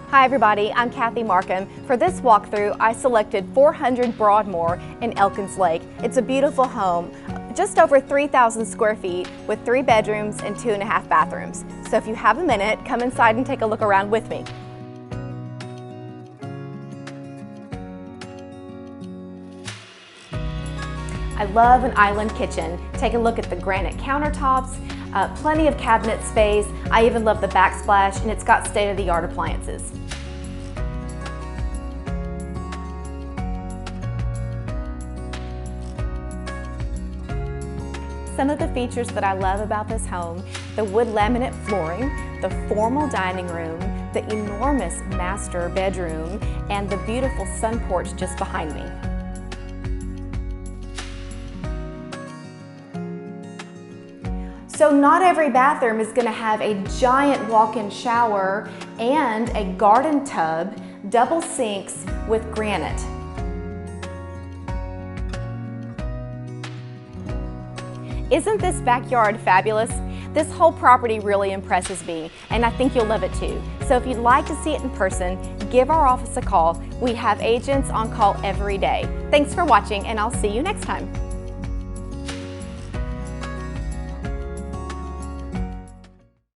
Hi everybody, I'm Kathy Markham. For this walkthrough, I selected 400 Broadmoor in Elkins Lake. It's a beautiful home, just over 3,000 square feet with 3 bedrooms and 2.5 bathrooms. So if you have a minute, come inside and take a look around with me. I love an island kitchen. Take a look at the granite countertops, plenty of cabinet space. I even love the Backsplash, and it's got state-of-the-art appliances. Some of the features that I love about this home: the wood laminate flooring, the formal dining room, the enormous master bedroom, and the beautiful sun porch just behind me. So not every bathroom is going to have a giant walk-in shower and a garden tub, double sinks with granite. Isn't this backyard fabulous? This whole property really impresses me, and I think you'll love it too. So if you'd like to see it in person, give our office a call. We have agents on call every day. Thanks for watching, and I'll see you next time.